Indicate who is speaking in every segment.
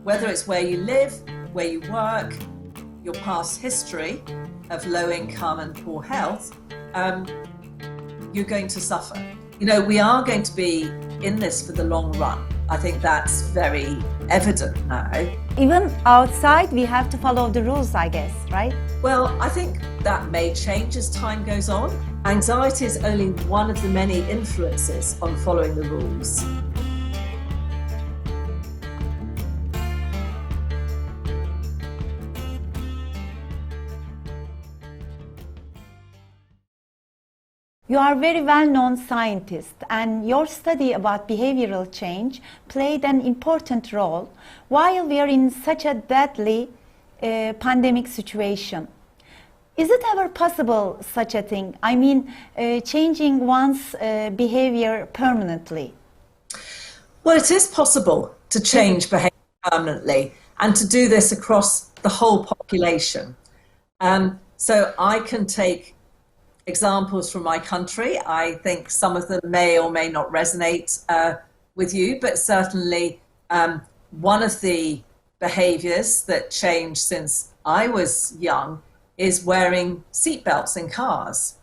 Speaker 1: whether it's where you live, where you work, your past history of low income and poor health, you're going to suffer. You know, we are going to be in this for the long run. I think that's very evident now.
Speaker 2: Even outside, we have to follow the rules, I guess, right?
Speaker 1: Well, I think that may change as time goes on. Anxiety is only one of the many influences on following the rules.
Speaker 2: You are a very well-known scientist, and your study about behavioral change played an important role while we are in such a deadly pandemic situation. Is it ever possible such a thing? I mean, changing one's behavior permanently?
Speaker 1: Well, it is possible to change behavior permanently and to do this across the whole population. So I can take examples from my country. I think some of them may or may not resonate with you, but certainly one of the behaviors that changed since I was young is wearing seatbelts in cars.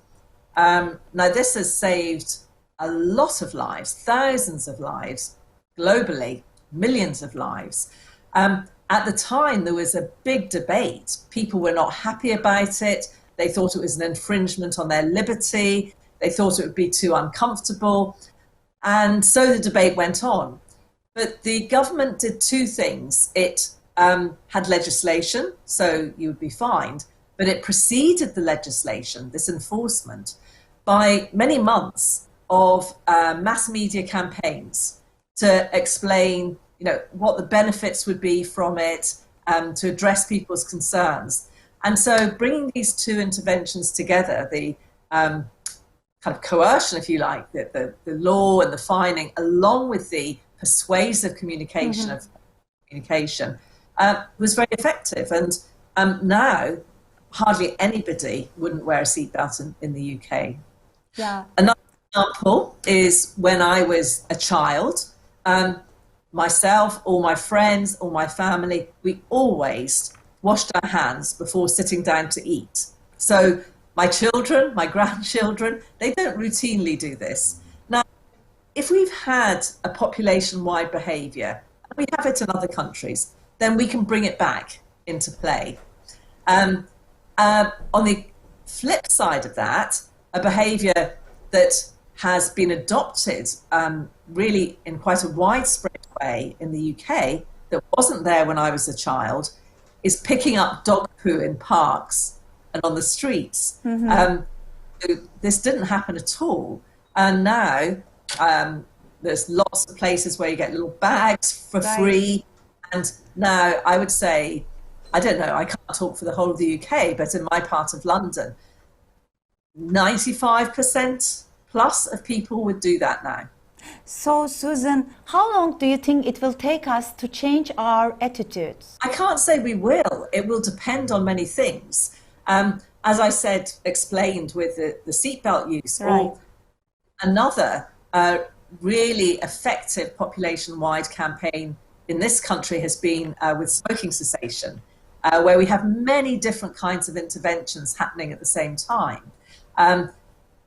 Speaker 1: Now, this has saved a lot of lives, thousands of lives, globally, millions of lives. At the time, there was a big debate. People were not happy about it. They thought it was an infringement on their liberty. They thought it would be too uncomfortable. And so the debate went on. But the government did two things. It had legislation, so you would be fined, but it preceded the legislation, this enforcement, by many months of mass media campaigns to explain, you know, what the benefits would be from it, to address people's concerns. And so bringing these two interventions together, the kind of coercion, if you like, the law and the fining, along with the persuasive communication of communication, was very effective. And now hardly anybody wouldn't wear a seatbelt in the UK.
Speaker 2: Yeah.
Speaker 1: Another example is when I was a child, myself, all my friends, all my family, we always washed our hands before sitting down to eat. So my children, my grandchildren, they don't routinely do this. Now, if we've had a population-wide behaviour, and we have it in other countries, then we can bring it back into play. On the flip side of that, a behaviour that has been adopted really in quite a widespread way in the UK that wasn't there when I was a child is picking up dog poo in parks and on the streets. So this didn't happen at all. And now there's lots of places where you get little bags for free. And now I would say, I don't know, I can't talk for the whole of the UK, but in my part of London, 95% plus of people would do that now.
Speaker 2: So, Susan, how long do you think it will take us to change our attitudes?
Speaker 1: I can't say we will. It will depend on many things. As I said, explained with the seatbelt use, or another really effective population-wide campaign in this country has been with smoking cessation, where we have many different kinds of interventions happening at the same time.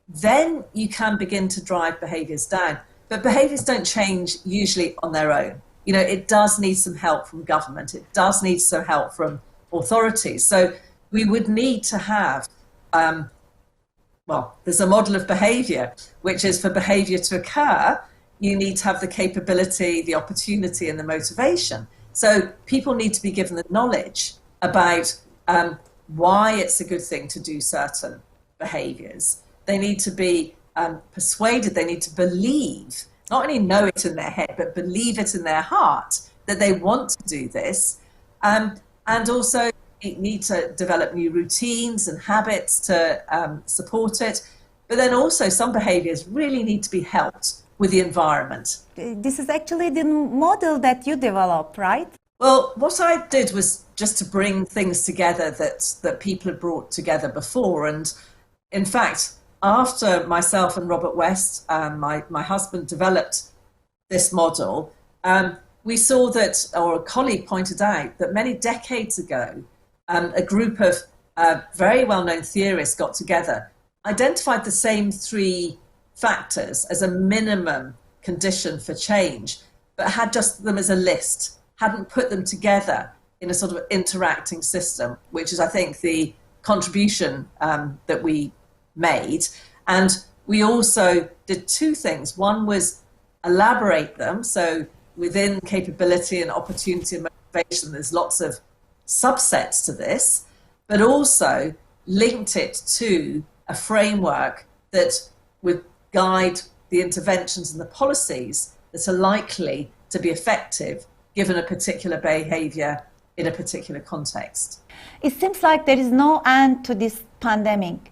Speaker 1: Then you can begin to drive behaviours down. But behaviours don't change usually on their own. You know, it does need some help from government. It does need some help from authorities. So we would need to have, well, there's a model of behaviour, which is for behaviour to occur, you need to have the capability, the opportunity and the motivation. So people need to be given the knowledge about why it's a good thing to do certain behaviours. They need to be persuaded, they need to believe, not only know it in their head, but believe it in their heart that they want to do this. And also need to develop new routines and habits to support it. But then also some behaviours really need to be helped with the environment.
Speaker 2: This is actually the model that you developed, right?
Speaker 1: Well, what I did was just to bring things together that people had brought together before. And in fact, after myself and Robert West, my husband, developed this model, we saw that, or a colleague pointed out, that many decades ago, a group of very well-known theorists got together, identified the same three factors as a minimum condition for change, but had just them as a list, hadn't put them together in a sort of interacting system, which is, I think, the contribution that we made. And we also did two things. One was elaborate them. So within capability and opportunity and motivation, there's lots of subsets to this, but also linked it to a framework that would guide the interventions and the policies that are likely to be effective given a particular behavior in a particular context.
Speaker 2: It seems like there is no end to this pandemic.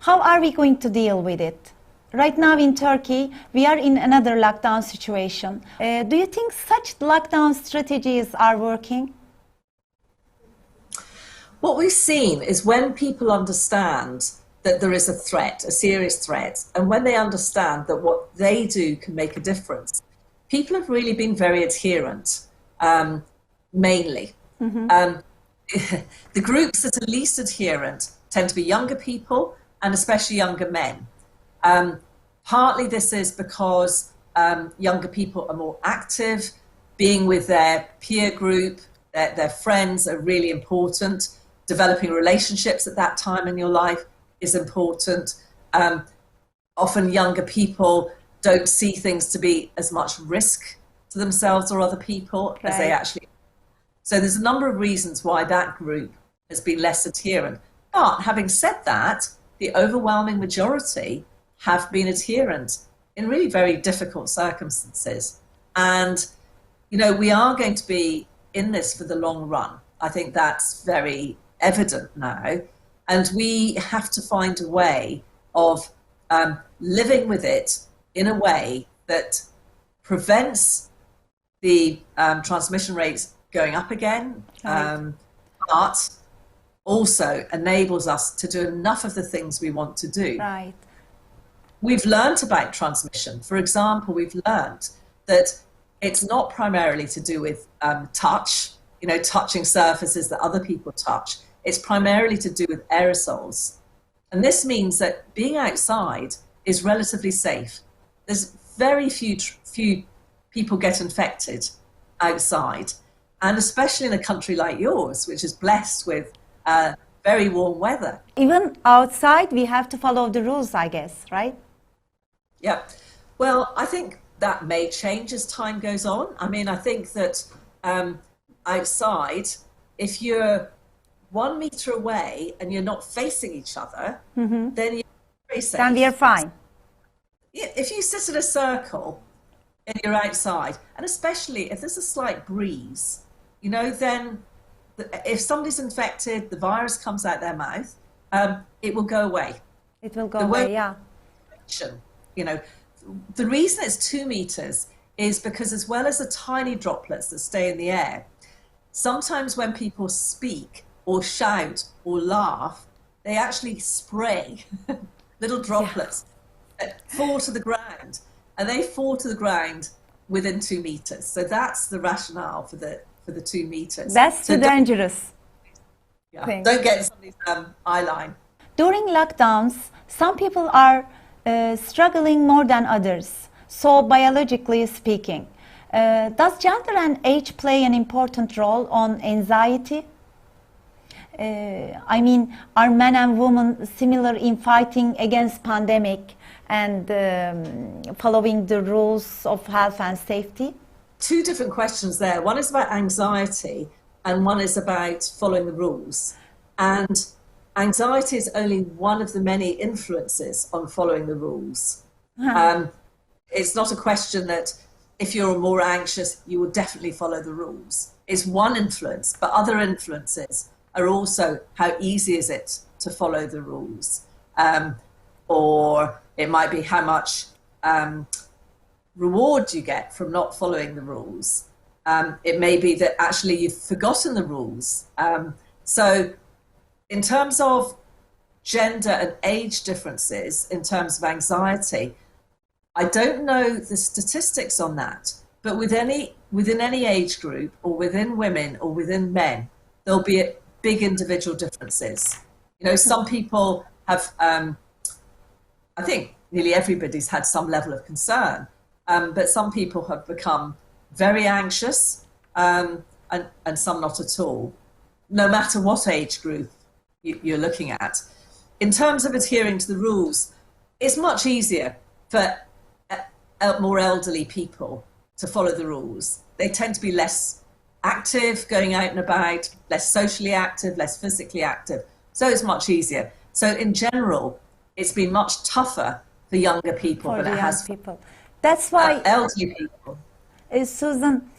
Speaker 2: How are we going to deal with it? Right now in Turkey, we are in another lockdown situation. Do you think such lockdown strategies are working?
Speaker 1: What we've seen is when people understand that there is a threat, a serious threat, and when they understand that what they do can make a difference, people have really been very adherent, mainly. Mm-hmm. The groups that are least adherent tend to be younger people and especially younger men. Partly this is because younger people are more active, being with their peer group, their friends are really important. Developing relationships at that time in your life is important. Often younger people don't see things to be as much risk to themselves or other people as they actually. So there's a number of reasons why that group has been less adherent. But having said that, the overwhelming majority have been adherent in really very difficult circumstances. And, you know, we are going to be in this for the long run. I think that's very evident now. And we have to find a way of living with it in a way that prevents the transmission rates going up again, but also enables us to do enough of the things we want to do.
Speaker 2: Right.
Speaker 1: We've learnt about transmission. For example, we've learnt that it's not primarily to do with touch, you know, touching surfaces that other people touch. It's primarily to do with aerosols. And this means that being outside is relatively safe. There's very few people get infected outside. And especially in a country like yours, which is blessed with very warm weather.
Speaker 2: Even outside, we have to follow the rules, I guess, right?
Speaker 1: Yeah. Well, I think that may change as time goes on. I mean, I think that outside, if you're 1 meter away and you're not facing each other, then you're very safe.
Speaker 2: Then we are fine.
Speaker 1: If you sit in a circle and you're outside, and especially if there's a slight breeze, you know, then if somebody's infected, the virus comes out their mouth, it will go away.
Speaker 2: It will go away, yeah.
Speaker 1: You know, the reason it's 2 meters is because as well as the tiny droplets that stay in the air, sometimes when people speak or shout or laugh, they actually spray little droplets that fall to the ground, and they fall to the ground within 2 meters. So that's the rationale for the 2 meters.
Speaker 2: That's too dangerous.
Speaker 1: Yeah, don't get in somebody's eye line.
Speaker 2: During lockdowns, some people are struggling more than others. So biologically speaking, does gender and age play an important role on anxiety? I mean, are men and women similar in fighting against pandemic and following the rules of health and safety?
Speaker 1: Two different questions there. One is about anxiety and one is about following the rules. And anxiety is only one of the many influences on following the rules. It's not a question that if you're more anxious, you will definitely follow the rules. It's one influence, but other influences are also how easy is it to follow the rules. Or it might be how much reward you get from not following the rules. It may be that actually you've forgotten the rules. So in terms of gender and age differences, in terms of anxiety, I don't know the statistics on that, but with any within any age group or within women or within men, there'll be big individual differences. You know, some people have, I think nearly everybody's had some level of concern, but some people have become very anxious and some not at all, no matter what age group you're looking at. In terms of adhering to the rules, it's much easier for more elderly people to follow the rules. They tend to be less active, going out and about, less socially active, less physically active. So it's much easier. So in general, it's been much tougher for younger people
Speaker 2: For
Speaker 1: than
Speaker 2: the
Speaker 1: it
Speaker 2: young
Speaker 1: has
Speaker 2: people. That's why,
Speaker 1: for elderly people.
Speaker 2: Susan,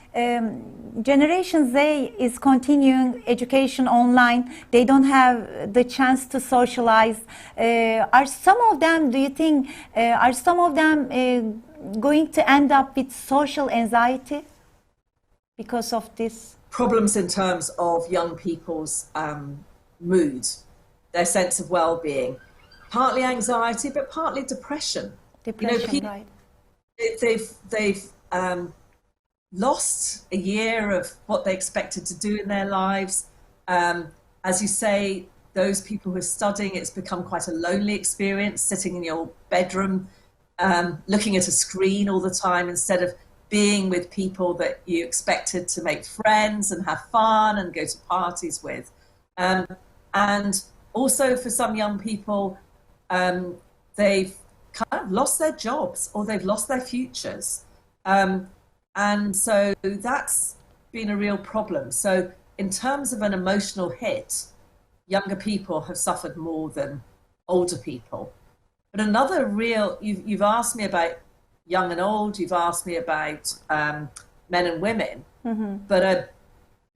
Speaker 2: Generation Z is continuing education online. They don't have the chance to socialize. Are some of them, do you think, are some of them going to end up with social anxiety because of this?
Speaker 1: Problems in terms of young people's mood, their sense of well-being, partly anxiety, but partly depression.
Speaker 2: Depression,
Speaker 1: you know, people,
Speaker 2: right.
Speaker 1: They've lost a year of what they expected to do in their lives. As you say, those people who are studying, it's become quite a lonely experience, sitting in your bedroom, looking at a screen all the time instead of being with people that you expected to make friends and have fun and go to parties with. And also for some young people, they've kind of lost their jobs or they've lost their futures. And so that's been a real problem. So in terms of an emotional hit, younger people have suffered more than older people. But another real, you've asked me about young and old, you've asked me about men and women, but a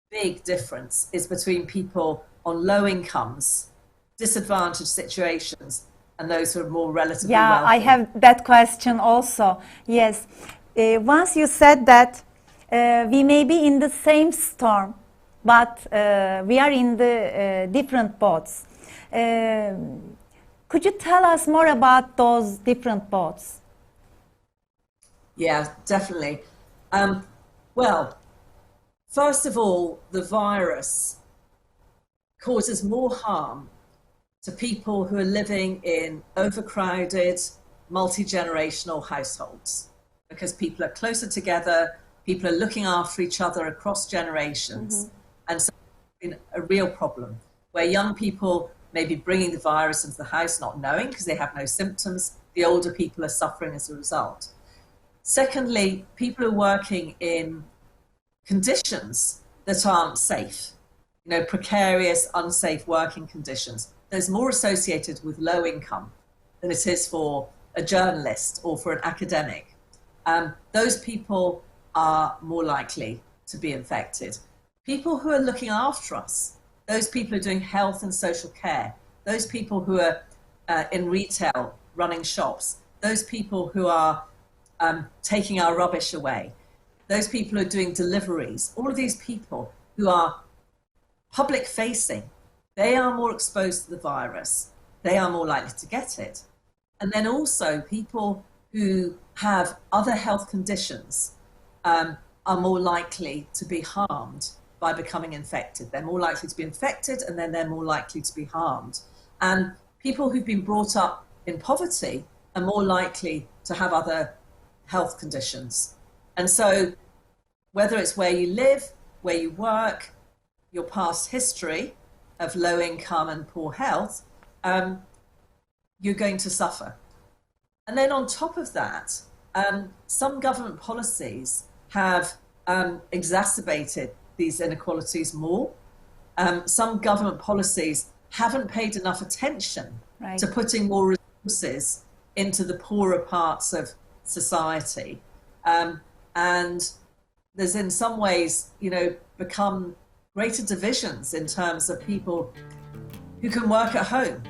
Speaker 1: big difference is between people on low incomes, disadvantaged situations, and those who are more relatively wealthy.
Speaker 2: I have that question also. Yes. Once you said that we may be in the same storm, but we are in the different boats. Could you tell us more about those different boats?
Speaker 1: Yeah, definitely. Well, first of all, the virus causes more harm to people who are living in overcrowded, multi-generational households, because people are closer together, people are looking after each other across generations. And so it's been a real problem where young people may be bringing the virus into the house not knowing because they have no symptoms. The older people are suffering as a result. Secondly, people are working in conditions that aren't safe, you know, precarious, unsafe working conditions. There's more associated with low income than it is for a journalist or for an academic. Those people are more likely to be infected. People who are looking after us, those people who are doing health and social care, those people who are in retail, running shops, those people who are taking our rubbish away, those people who are doing deliveries, all of these people who are public facing, they are more exposed to the virus. They are more likely to get it. And then also people who have other health conditions are more likely to be harmed by becoming infected. They're more likely to be infected and then they're more likely to be harmed. And people who've been brought up in poverty are more likely to have other health conditions. And so whether it's where you live, where you work, your past history of low income and poor health, you're going to suffer. And then on top of that, some government policies have exacerbated these inequalities more. Some government policies haven't paid enough attention to putting more resources into the poorer parts of society. And there's in some ways, you know, become greater divisions in terms of people who can work at home